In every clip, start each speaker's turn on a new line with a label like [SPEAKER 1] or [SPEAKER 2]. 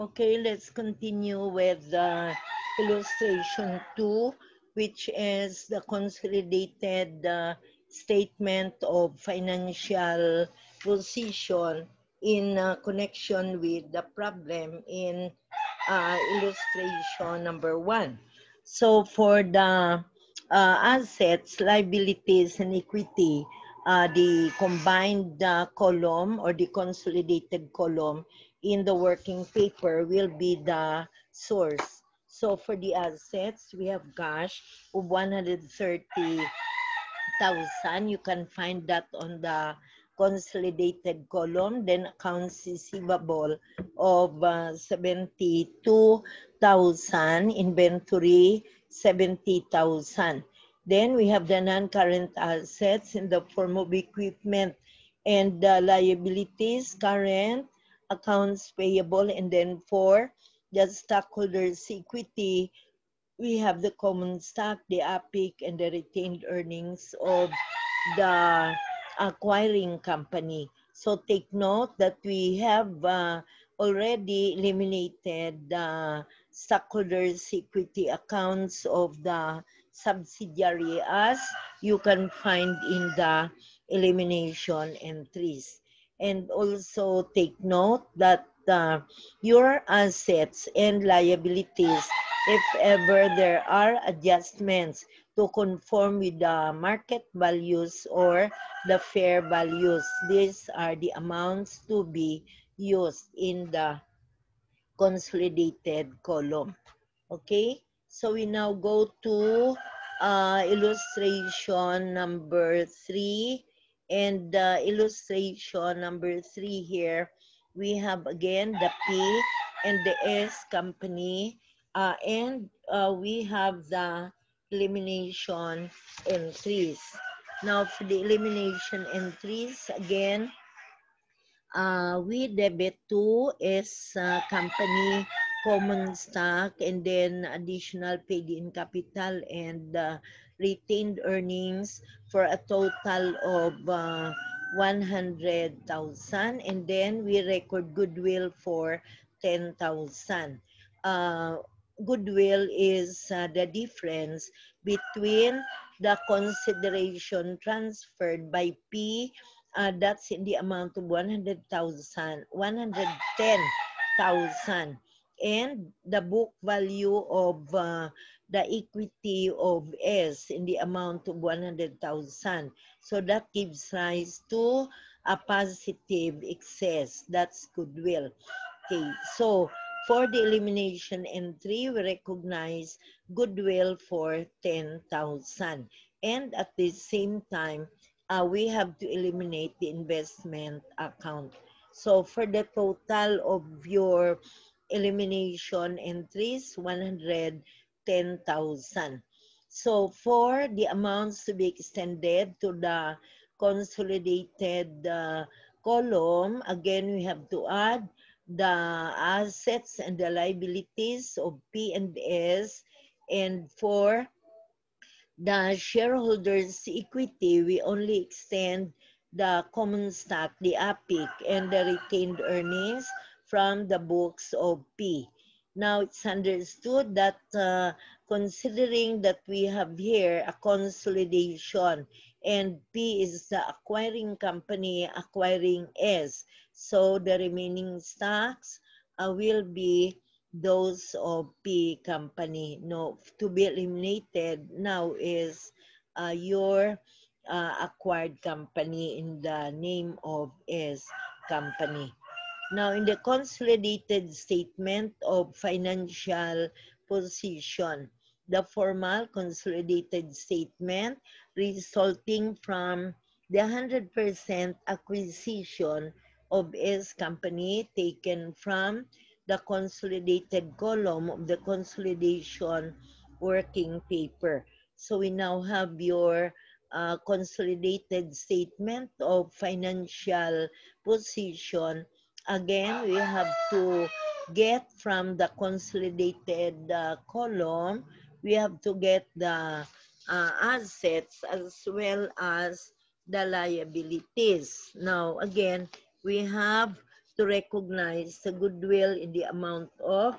[SPEAKER 1] Okay, let's continue with illustration 2, which is the consolidated statement of financial position in connection with the problem in illustration number 1. So for the assets, liabilities, and equity, the combined column or the consolidated column in the working paper will be the source. So for the assets, we have cash of 130,000. You can find that on the consolidated column. Then accounts receivable of 72,000. Inventory 70,000. Then we have the non-current assets in the form of equipment and liabilities, current, accounts payable, and then for the stockholders' equity, we have the common stock, the APIC, and the retained earnings of the acquiring company. So take note that we have already eliminated the stockholders' equity accounts of the subsidiary, as you can find in the elimination entries. And also take note that your assets and liabilities, if ever there are adjustments to conform with the market values or the fair values, these are the amounts to be used in the consolidated column. Okay, so we now go to illustration number 3. And illustration number 3 here, we have again the P and the S company, and we have the elimination entries. Now for the elimination entries, again, we debit to is company common stock, and then additional paid-in capital and retained earnings for a total of 100,000, and then we record goodwill for 10,000. Goodwill is the difference between the consideration transferred by P, that's in the amount of 100,000, 110,000, and the book value of the equity of S in the amount of 100,000. So that gives rise to a positive excess. That's goodwill. Okay, so for the elimination entry, we recognize goodwill for 10,000. And at the same time, we have to eliminate the investment account. So for the total of your elimination entries, 110,000. So for the amounts to be extended to the consolidated column, again, we have to add the assets and the liabilities of P and S, and for the shareholders' equity, we only extend the common stock, the APIC, and the retained earnings from the books of P. Now, it's understood that considering that we have here a consolidation, and P is the acquiring company acquiring S, so the remaining stocks will be those of P company. No, to be eliminated now is your acquired company in the name of S company. Now, in the consolidated statement of financial position, the formal consolidated statement resulting from the 100% acquisition of S company taken from the consolidated column of the consolidation working paper. So we now have your consolidated statement of financial position. Again, we have to get from the consolidated column, we have to get the assets as well as the liabilities. Now, again, we have to recognize the goodwill in the amount of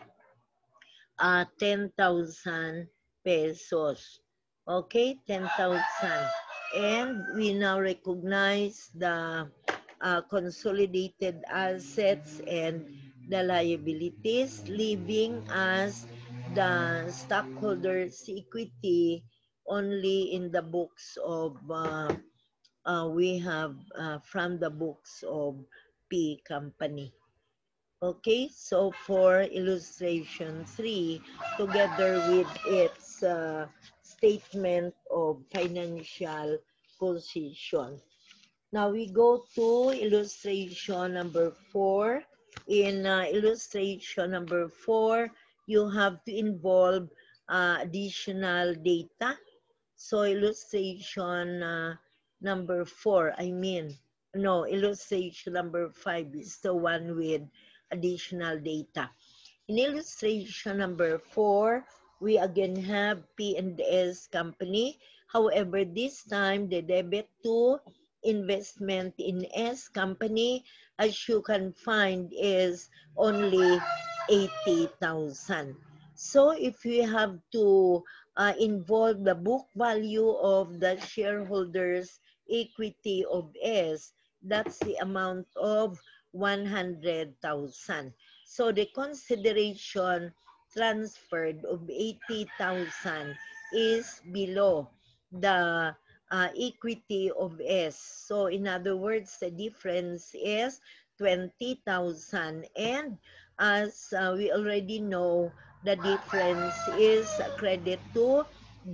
[SPEAKER 1] 10,000 pesos. Okay, 10,000. And we now recognize the consolidated assets and the liabilities, leaving us the stockholders' equity only in the books of, we have from the books of P Company. Okay, so for illustration 3, together with its statement of financial position. Now we go to illustration number 4. In illustration number 4, you have to involve additional data. So illustration number 4, illustration number 5 is the one with additional data. In illustration number 4, we again have P&S company. However, this time the debit to investment in S company, as you can find, is only 80,000. So if we have to involve the book value of the shareholders' equity of S, that's the amount of 100,000. So the consideration transferred of 80,000 is below the equity of S. So in other words, the difference is 20,000. And as we already know, the difference is credit to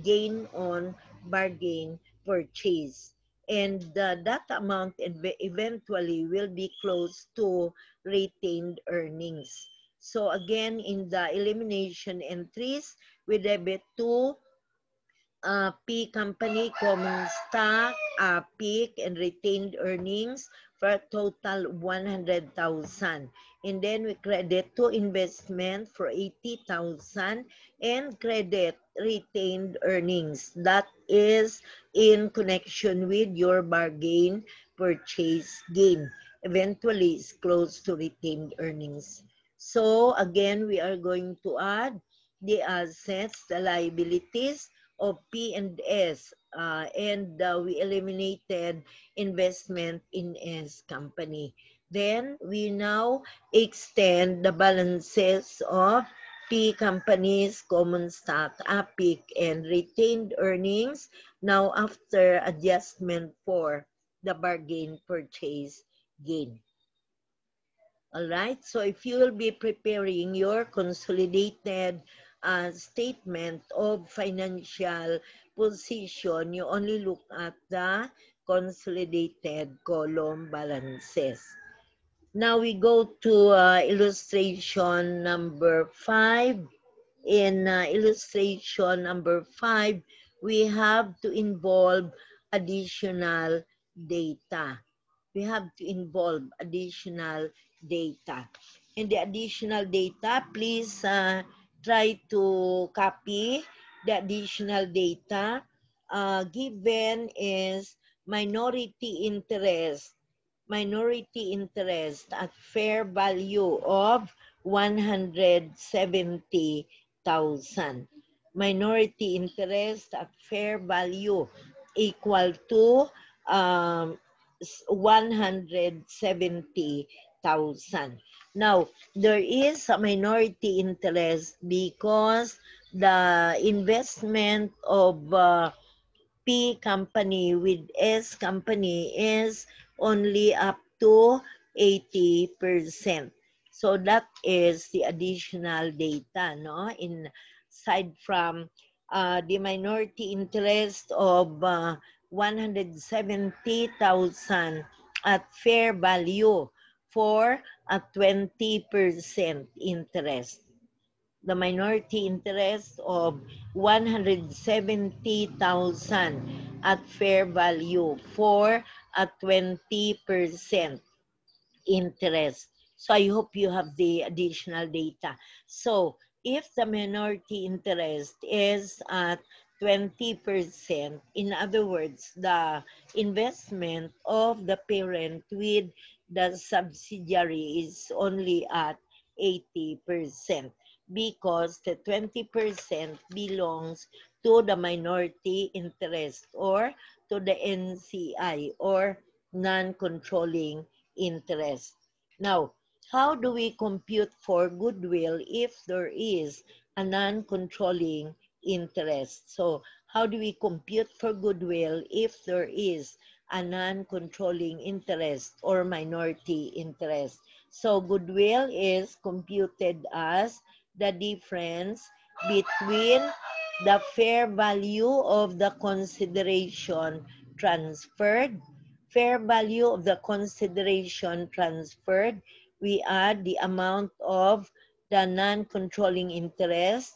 [SPEAKER 1] gain on bargain purchase. And that amount eventually will be close to retained earnings. So again, in the elimination entries, we debit to P Company common stock, PIC, and retained earnings for a total 100,000. And then we credit to investment for 80,000 and credit retained earnings. That is in connection with your bargain purchase gain. Eventually, it's close to retained earnings. So again, we are going to add the assets, the liabilities of P&S, and we eliminated investment in S company. Then we now extend the balances of P companies, common stock, APIC, and retained earnings now after adjustment for the bargain purchase gain. All right, so if you will be preparing your consolidated statement of financial position, you only look at the consolidated column balances. Now we go to illustration number 5. In illustration number 5, we have to involve additional data. We have to involve additional data. In the additional data, please try to copy the additional data. Given is minority interest at fair value of 170,000. Minority interest at fair value equal to 170,000. Now, there is a minority interest because the investment of P company with S company is only up to 80%. So that is the additional data, no? Aside from the minority interest of 170,000 at fair value for a 20% interest. The minority interest of 170,000 at fair value for a 20% interest. So I hope you have the additional data. So if the minority interest is at 20%, in other words, the investment of the parent with the subsidiary is only at 80% because the 20% belongs to the minority interest or to the NCI or non-controlling interest. Now, how do we compute for goodwill if there is a non-controlling interest? So, how do we compute for goodwill if there is a non-controlling interest or minority interest? So, goodwill is computed as the difference between the fair value of the consideration transferred, fair value of the consideration transferred, we add the amount of the non-controlling interest,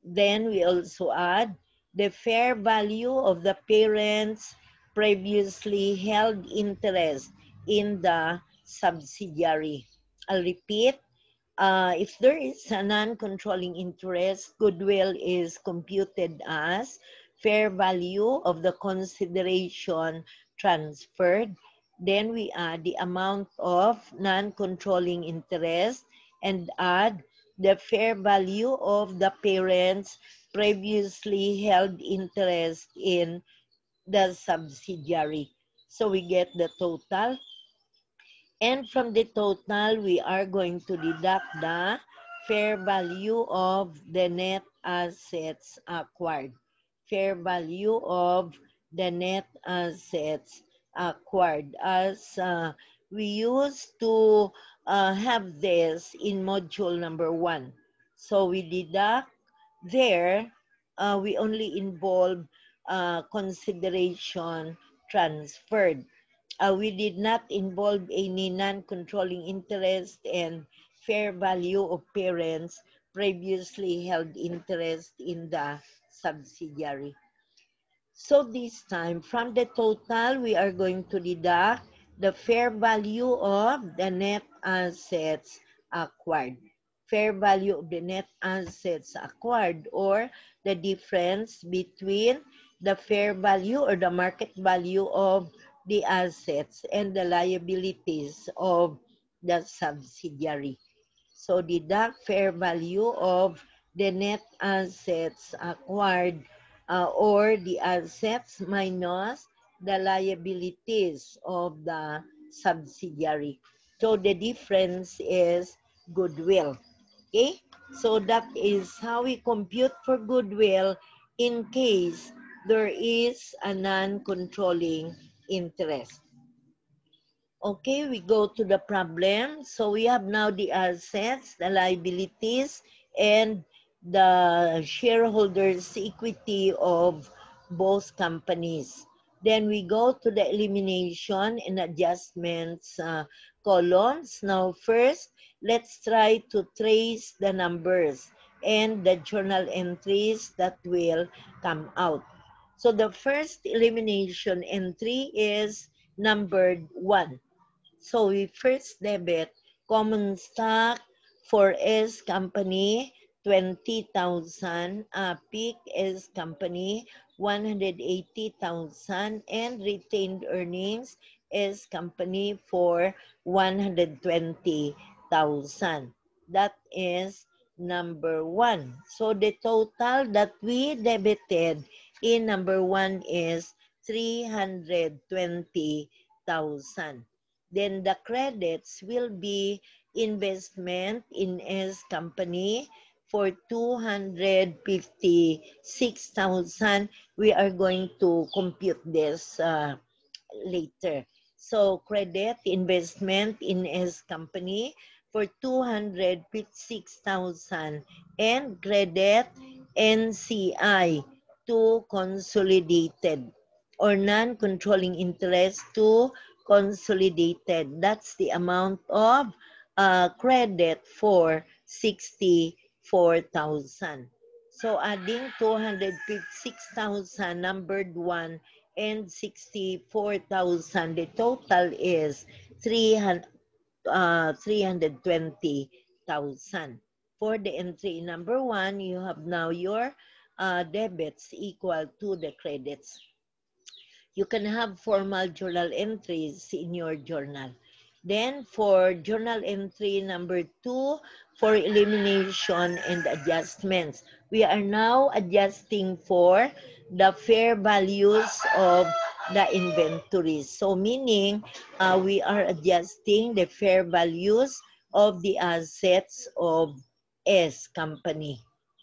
[SPEAKER 1] then we also add the fair value of the parent's previously held interest in the subsidiary. I'll repeat, if there is a non-controlling interest, goodwill is computed as fair value of the consideration transferred. Then we add the amount of non-controlling interest and add the fair value of the parent's previously held interest in the subsidiary. So we get the total. And from the total, we are going to deduct the fair value of the net assets acquired. Fair value of the net assets acquired. As we used to have this in module number 1. So we deduct there, we only involve consideration transferred. We did not involve any non-controlling interest and fair value of parents' previously held interest in the subsidiary. So this time, from the total, we are going to deduct the fair value of the net assets acquired. Fair value of the net assets acquired, or the difference between the fair value or the market value of the assets and the liabilities of the subsidiary. So deduct fair value of the net assets acquired, or the assets minus the liabilities of the subsidiary. So the difference is goodwill. Okay? So that is how we compute for goodwill in case there is a non-controlling interest. Okay, we go to the problem. So we have now the assets, the liabilities, and the shareholders' equity of both companies. Then we go to the elimination and adjustments columns. Now first, let's try to trace the numbers and the journal entries that will come out. So the first elimination entry is numbered 1. So we first debit common stock for S Company, 20,000, PIC S Company, 180,000, and retained earnings S Company for 120,000. That is number 1. So the total that we debited in number 1 is 320,000. Then the credits will be investment in S Company for 256,000. We are going to compute this later. So credit investment in S Company for 256,000 and credit NCI to consolidated or non-controlling interest to consolidated. That's the amount of credit for 64,000. So adding 256,000 numbered 1 and 64,000, the total is 320,000. For the entry number 1, you have now your debits equal to the credits. You can have formal journal entries in your journal. Then for journal entry number 2, for elimination and adjustments, we are now adjusting for the fair values of the inventories. So meaning we are adjusting the fair values of the assets of S company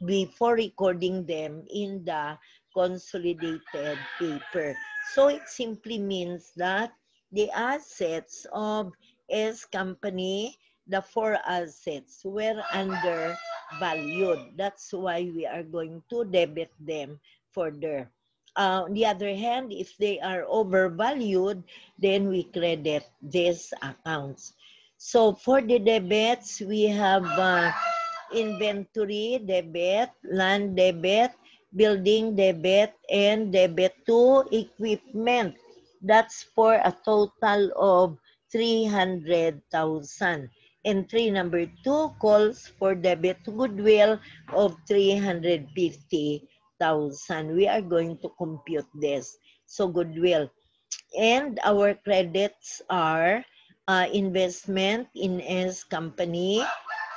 [SPEAKER 1] before recording them in the consolidated paper. So it simply means that the assets of S company, the 4 assets were undervalued. That's why we are going to debit them further. On the other hand, if they are overvalued, then we credit these accounts. So for the debits, we have inventory debit, land debit, building debit, and debit to equipment. That's for a total of 300,000. Entry number 2 calls for debit to goodwill of 350,000. We are going to compute this. So goodwill. And our credits are investment in S company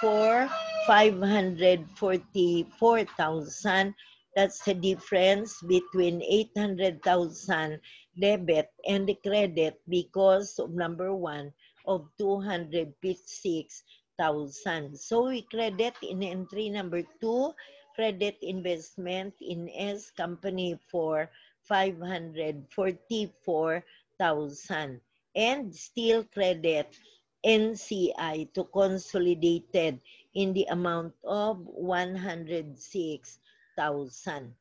[SPEAKER 1] for 544,000. That's the difference between 800,000 debit and the credit because of number 1 of 256,000. So we credit in entry number 2, credit investment in S company for 544,000 and still credit NCI to consolidated in the amount of 106,000.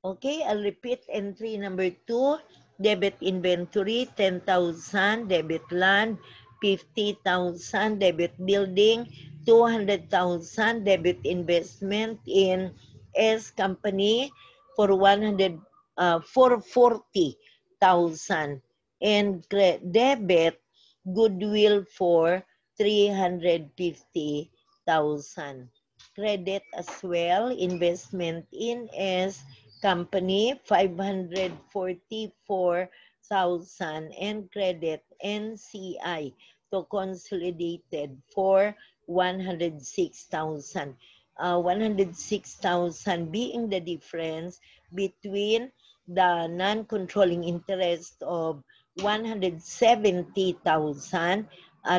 [SPEAKER 1] Okay, I'll repeat entry number 2, debit inventory 10,000, debit land 50,000, debit building 200,000, debit investment in S company for 440,000 and debit goodwill for 350,000. Credit as well investment in S company 544,000 and credit NCI to consolidated for 106,000. 106,000 being the difference between the non-controlling interest of 170,000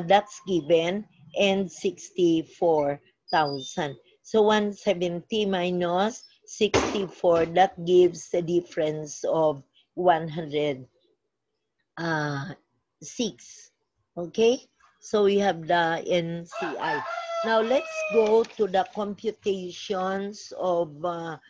[SPEAKER 1] that's given and 64,000. So 170 minus 64, that gives a difference of 106. Okay, so we have the NCI. Now let's go to the computations of the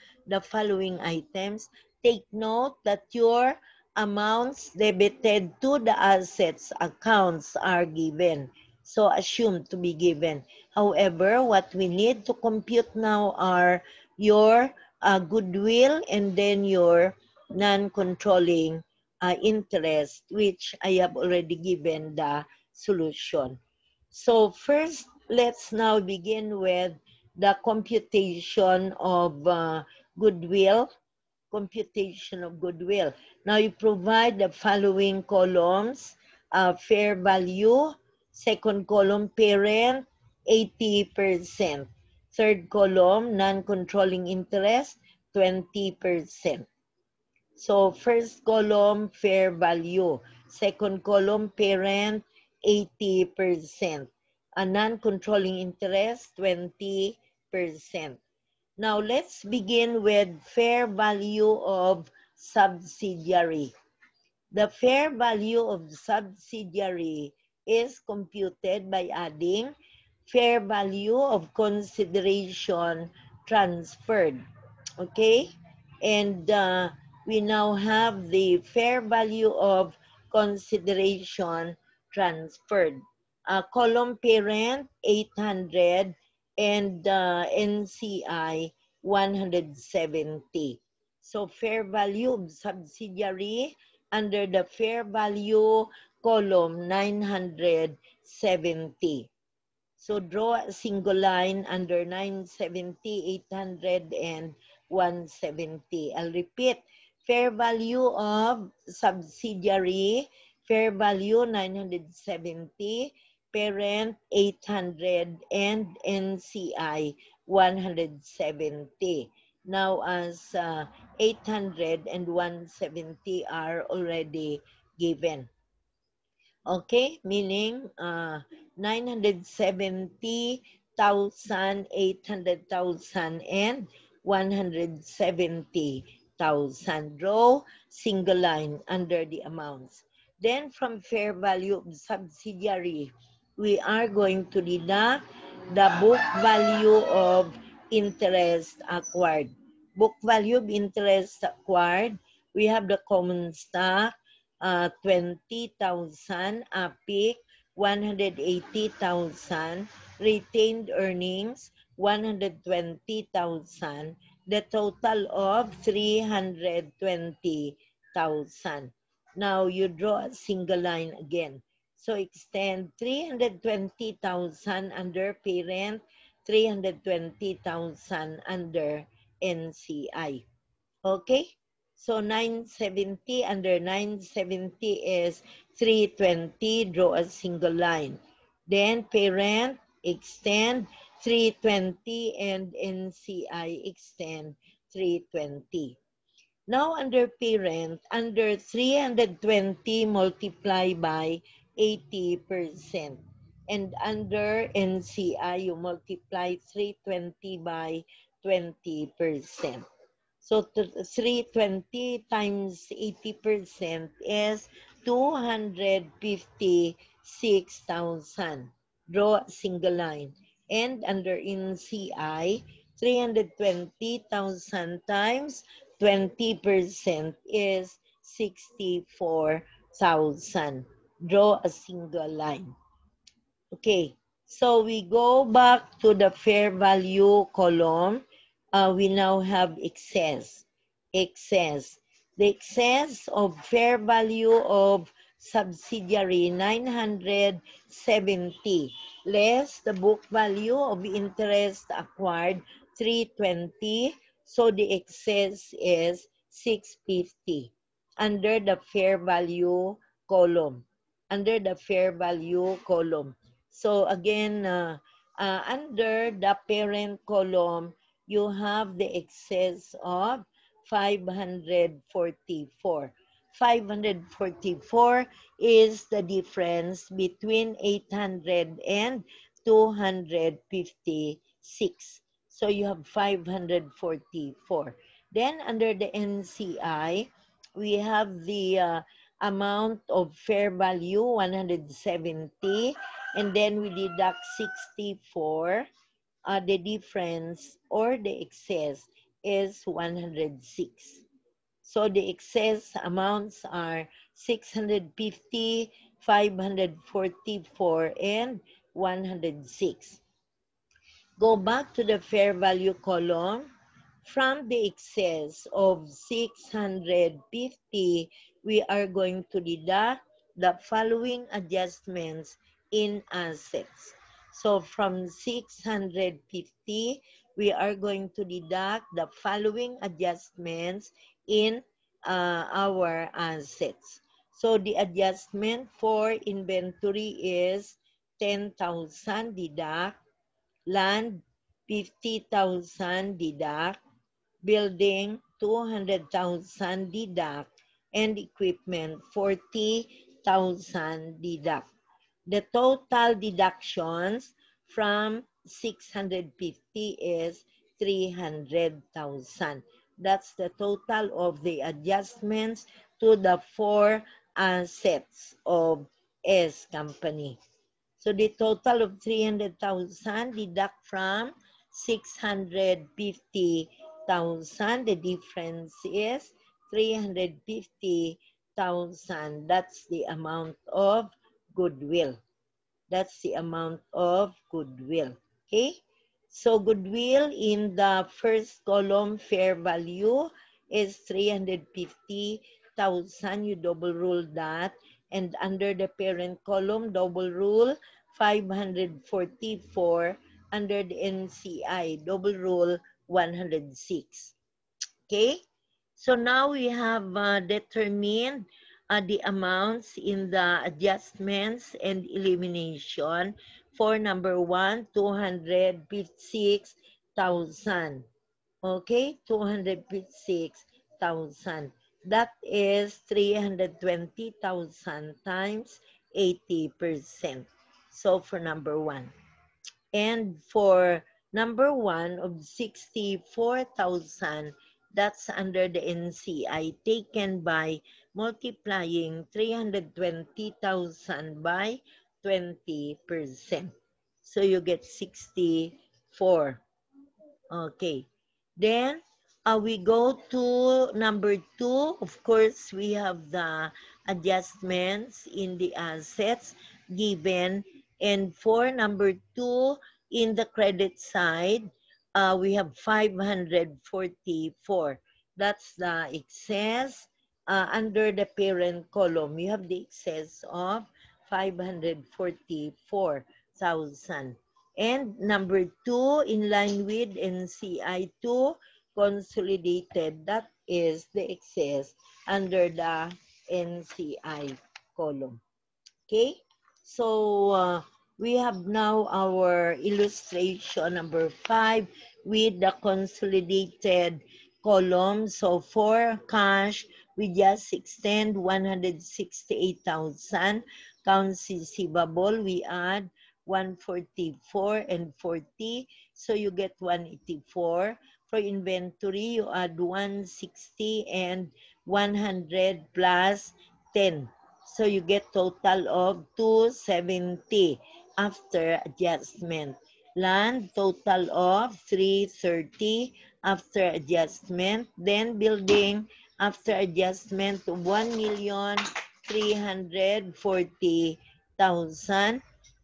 [SPEAKER 1] following items. Take note that your amounts debited to the assets accounts are given. So assumed to be given. However, what we need to compute now are your goodwill and then your non-controlling interest, which I have already given the solution. So first, let's now begin with the computation of goodwill. Computation of goodwill. Now you provide the following columns: fair value, second column parent, 80%. Third column, non-controlling interest, 20%. So first column, fair value. Second column, parent, 80%. A non-controlling interest, 20%. Now let's begin with fair value of subsidiary. The fair value of subsidiary is computed by adding fair value of consideration transferred. Okay? And we now have the fair value of consideration transferred. Column parent, 800, and NCI, 170. So fair value of subsidiary under the fair value column, 970. So draw a single line under 970, 800, and 170. I'll repeat. Fair value of subsidiary, fair value 970, parent 800 and NCI 170. Now as 800 and 170 are already given. Okay, meaning 970,000, 800,000, and 170,000. Draw single line under the amounts. Then from fair value of subsidiary, we are going to deduct the book value of interest acquired. Book value of interest acquired, we have the common stock, 20,000, APIC 180,000, retained earnings 120,000, the total of 320,000. Now you draw a single line again. So extend 320,000 under parent, 320,000 under NCI. Okay? So 970 under 970 is 320, draw a single line. Then parent, extend 320 and NCI extend 320. Now under parent, under 320 multiply by 80%. And under NCI, you multiply 320 by 20%. So 320 times 80% is 256,000. Draw a single line. And under NCI, 320,000 times 20% is 64,000. Draw a single line. Okay, so we go back to the fair value column. We now have excess. Excess. The excess of fair value of subsidiary 970 less the book value of interest acquired 320. So the excess is 650 under the fair value column. Under the fair value column. So again, under the parent column, you have the excess of 544. 544 is the difference between 800 and 256. So you have 544. Then under the NCI, we have the amount of fair value 170, and then we deduct 64. The difference or the excess is 106. So the excess amounts are 650, 544, and 106. Go back to the fair value column. From the excess of 650, we are going to deduct the following adjustments in assets. So from 650, we are going to deduct the following adjustments in our assets. So the adjustment for inventory is 10,000 deduct, land 50,000 deduct, building 200,000 deduct, and equipment 40,000 deduct. The total deductions from 650 is 300,000. That's the total of the adjustments to the 4 assets of S Company. So the total of 300,000 deduct from 650,000. The difference is 350,000. That's the amount of goodwill. That's the amount of goodwill. Okay? So goodwill in the first column, fair value, is 350,000. You double rule that. And under the parent column, double rule 544. Under the NCI, double rule 106. Okay? So now we have determined the amounts in the adjustments and elimination. For number 1, 256,000. Okay, 256,000. That is 320,000 times 80%. So for number 1. And for number 1 of 64,000, that's under the NCI taken by multiplying 320,000 by 20%. So you get 64. Okay. Then we go to number 2. Of course, we have the adjustments in the assets given. And for number 2, in the credit side, we have 544. That's the excess under the parent column. You have the excess of 544,000. And number 2, in line with NCI2, consolidated, that is the excess under the NCI column. Okay, so we have now our illustration number 5 with the consolidated column. So for cash, we just extend 168,000. Accounts receivable, we add 144 and 40. So you get 184. For inventory, you add 160 and 100 plus 10. So you get total of 270 after adjustment. Land, total of 330 after adjustment. Then building, after adjustment, 1,340,000.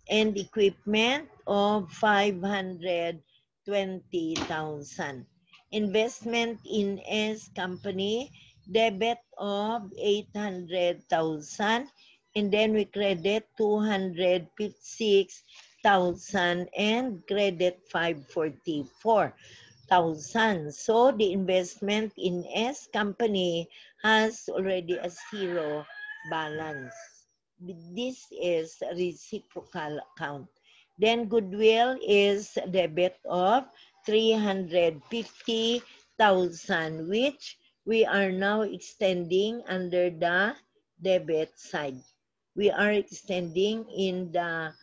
[SPEAKER 1] And equipment of 520,000. Investment in S company, debit of 800,000, and then we credit 256,000 and credit 544,000. So the investment in S company has already a zero balance. This is a reciprocal account. Then goodwill is debit of 350,000, which we are now extending under the debit side. We are extending in the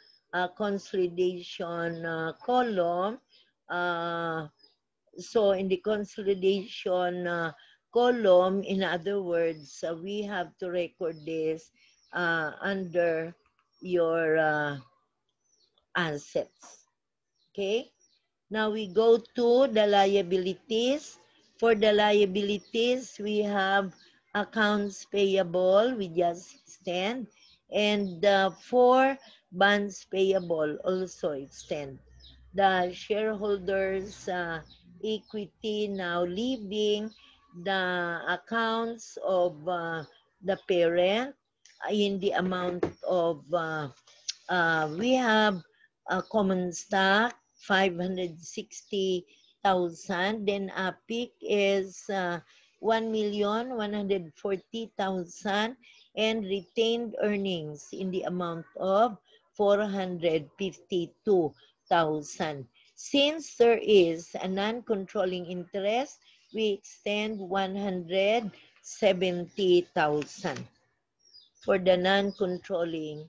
[SPEAKER 1] consolidation column. So in the consolidation column, in other words, we have to record this under your assets. Okay? Now we go to the liabilities. For the liabilities, we have accounts payable, we just extend. And for bonds payable, also extend. The shareholders' equity now leaving the accounts of the parent in the amount of, we have common stock, 560,000. Then APIC is 1,140,000 and retained earnings in the amount of 452,000. Since there is a non-controlling interest, we extend 170,000 for the non-controlling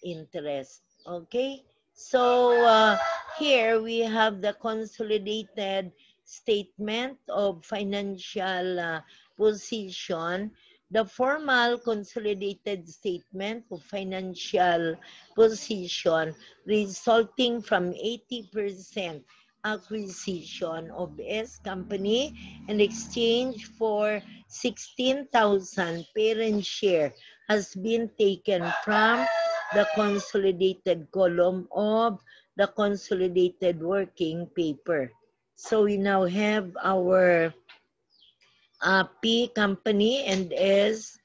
[SPEAKER 1] interest. Okay? So here we have the consolidated statement of financial position. The formal consolidated statement of financial position resulting from 80% acquisition of S company and exchange for 16,000 parent share has been taken from the consolidated column of the consolidated working paper. So we now have our P company and S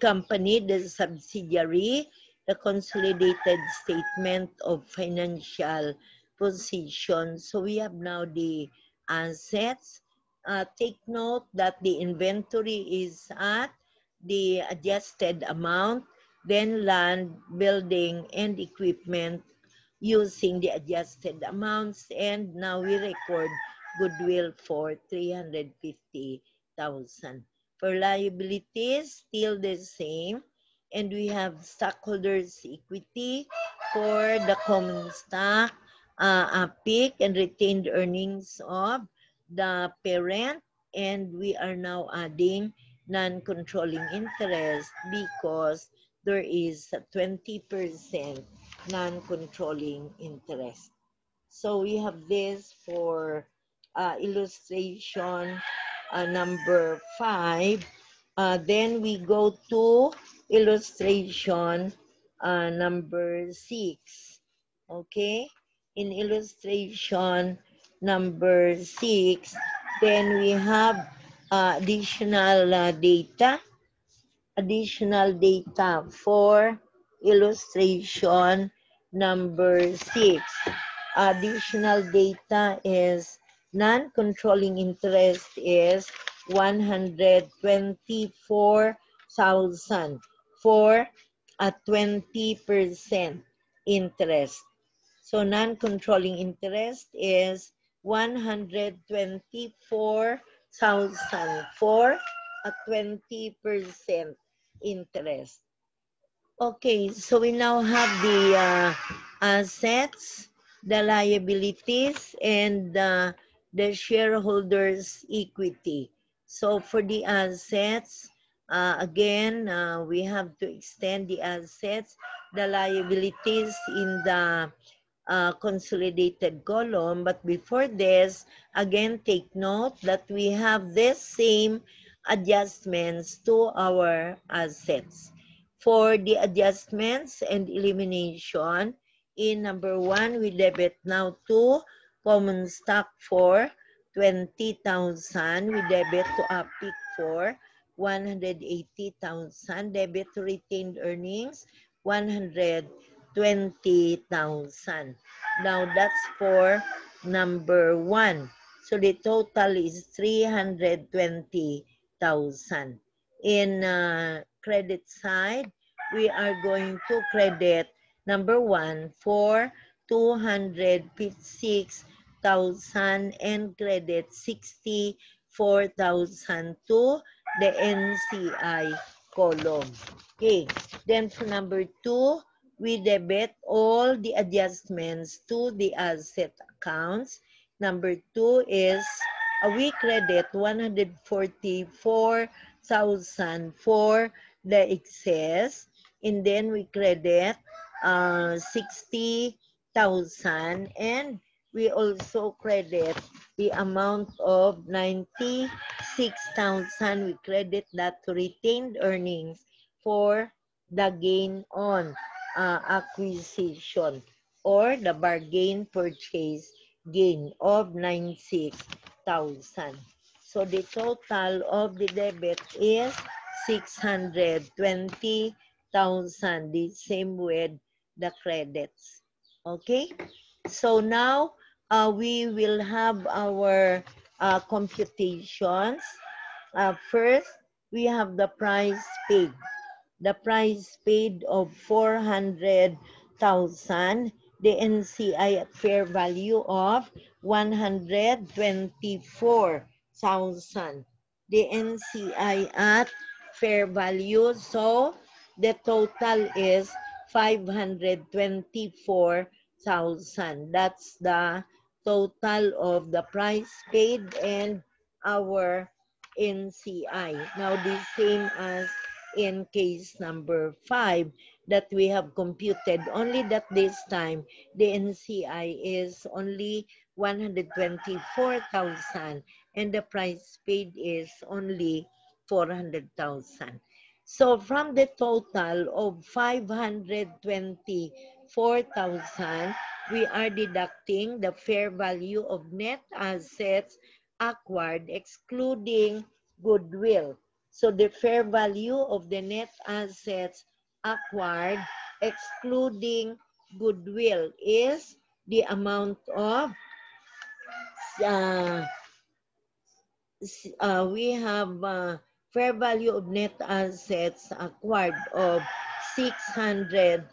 [SPEAKER 1] company, the subsidiary, the consolidated statement of financial position. So we have now the assets. Take note that the inventory is at the adjusted amount, then land, building, and equipment using the adjusted amounts, and now we record goodwill for 350,000. For liabilities, still the same, and we have stockholders' equity for the common stock, peak and retained earnings of the parent, and we are now adding non-controlling interest because there is a 20% non-controlling interest. So we have this for illustration number 5. Then we go to illustration number 6. Okay? In illustration number 6, then we have additional data for illustration number 6. Additional data is non-controlling interest is 124,000 for a 20% interest. So non-controlling interest is 124,000 for a 20% interest. Okay, so we now have the assets, the liabilities, and the shareholders' equity. So for the assets, again, we have to extend the assets, the liabilities in the consolidated column. But before this, again, take note that we have this same adjustments to our assets. For the adjustments and elimination, in number 1, we debit now to common stock for 20,000. We debit to APIC for 180,000. Debit to retained earnings, 120,000. Now that's for number 1. So the total is 320,000. In credit side, we are going to credit number 1 for 256,000 and credit 64,000 to the NCI column. Okay, then for number 2, we debit all the adjustments to the asset accounts. Number 2 is we credit 144,000 for the excess, and then we credit 60,000, and we also credit the amount of 96,000. We credit that to retained earnings for the gain on acquisition or the bargain purchase gain of 96,000. So the total of the debit is 620,000. The same with the credits. Okay? So now we will have our computations. First, we have the price paid. The price paid of 400,000, the NCI at fair value of 124,000. The NCI at fair value, so the total is 524,000. That's the total of the price paid and our NCI. Now the same as in case number 5 that we have computed, only that this time the NCI is only 124,000 and the price paid is only 400,000. So from the total of 524,000, we are deducting the fair value of net assets acquired excluding goodwill. So the fair value of the net assets acquired excluding goodwill is the amount of we have fair value of net assets acquired of 620,000.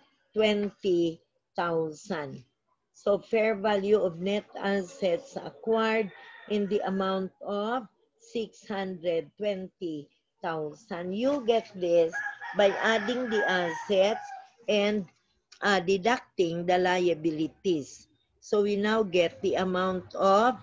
[SPEAKER 1] So fair value of net assets acquired in the amount of 620,000. You get this by adding the assets and deducting the liabilities. So we now get the amount of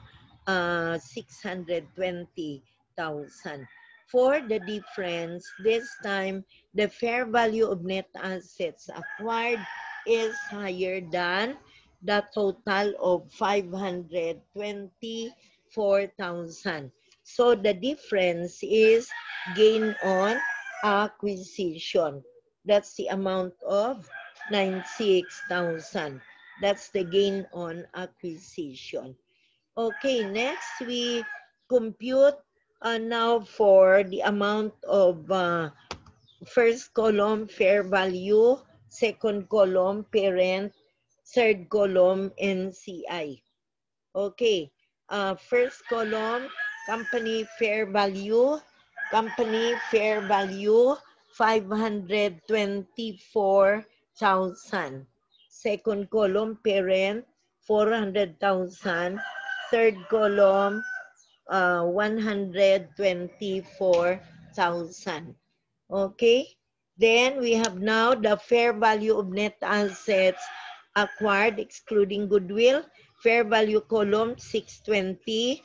[SPEAKER 1] 620,000. For the difference, this time, the fair value of net assets acquired is higher than the total of 524,000. So the difference is gain on acquisition. That's the amount of 96,000. That's the gain on acquisition. Okay, next we compute now for the amount of first column fair value, second column parent, third column NCI. Okay, first column company fair value, 524,000. Second column parent 400,000. Third column 124,000. Okay, then we have now the fair value of net assets acquired excluding goodwill. Fair value column 620,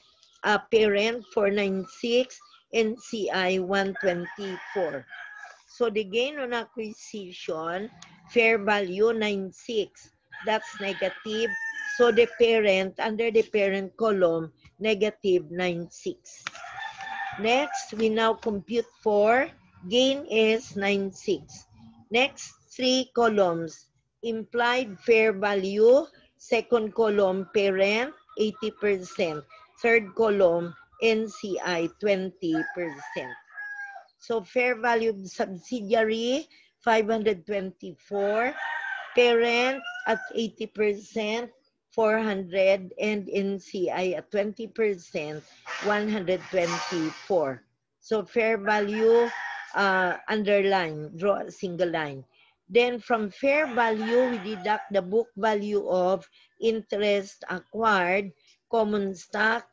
[SPEAKER 1] parent 496, NCI 124. So the gain on acquisition, fair value 96. That's negative. So the parent, under the parent column, negative 96. Next, we now compute for gain is 96. Next, three columns. Implied fair value, second column parent, 80%. Third column, NCI, 20%. So fair value of subsidiary, 524. Parent at 80%, 400, and NCI at 20%, 124. So fair value, underline, draw a single line. Then from fair value, we deduct the book value of interest acquired, common stock,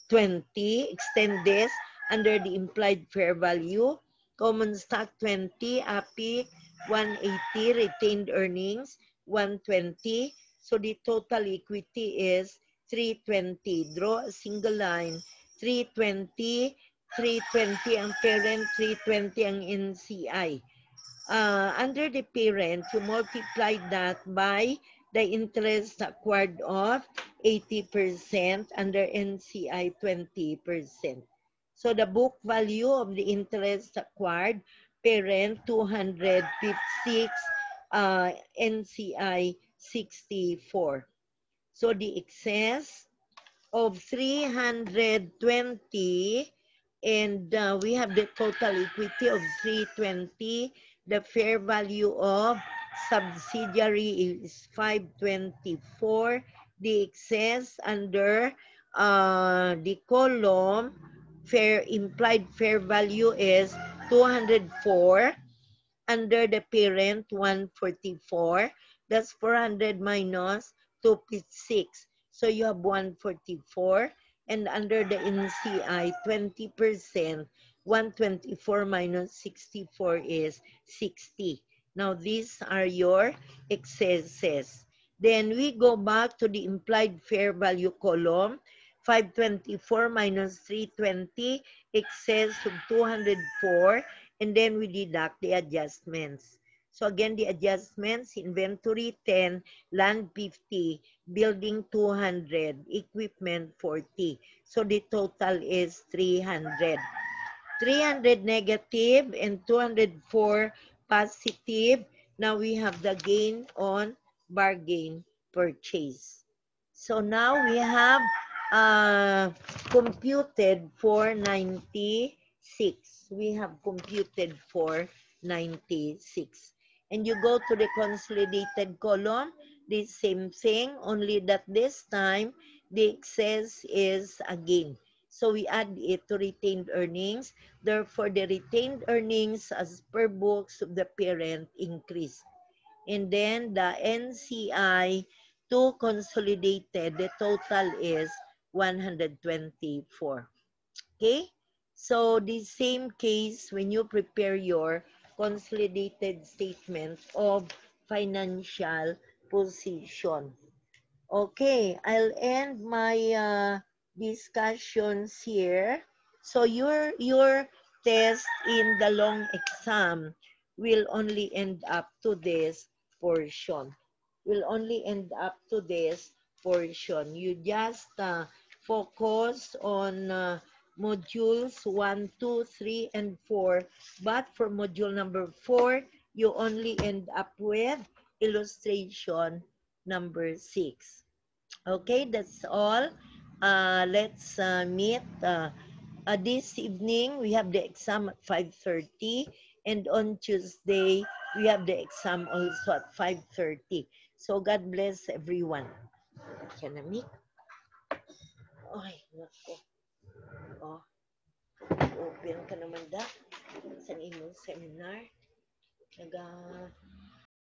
[SPEAKER 1] 20, extend this under the implied fair value, common stock 20, APIC 180, retained earnings 120. So the total equity is 320. Draw a single line. 320, 320 ang parent, 320 ang NCI. Under the parent, you multiply that by the interest acquired of 80%, under NCI 20%. So the book value of the interest acquired, parent 256, NCI 64. So the excess of 320, and we have the total equity of 320. The fair value of subsidiary is 524. The excess under the column implied fair value is 204. Under the parent, 144. That's 400 minus 256. So you have 144. And under the NCI, 20%, 124 minus 64 is 60. Now, these are your excesses. Then we go back to the implied fair value column. 524 minus 320, excess of 204, and then we deduct the adjustments. So again, the adjustments, inventory 10, land 50, building 200, equipment 40. So the total is 300. 300 negative and 204 positive. Now we have the gain on bargain purchase. So now we have computed for 96. We have computed for 96. And you go to the consolidated column, the same thing, only that this time the excess is a gain. So we add it to retained earnings. Therefore, the retained earnings as per books of the parent increase. And then the NCI to consolidated, the total is 124. Okay? So the same case when you prepare your consolidated statement of financial position. Okay, I'll end my discussions here. So your test in the long exam will only end up to this portion. Will only end up to this portion. You just focus on modules 1, 2, 3, and 4. But for module number 4, you only end up with illustration number 6. Okay, that's all. Let's meet this evening. We have the exam at 5:30, and on Tuesday we have the exam also at 5:30. So God bless everyone. Can I meet? Ay, nako. Oh, open ka naman da sa imong seminar. Naga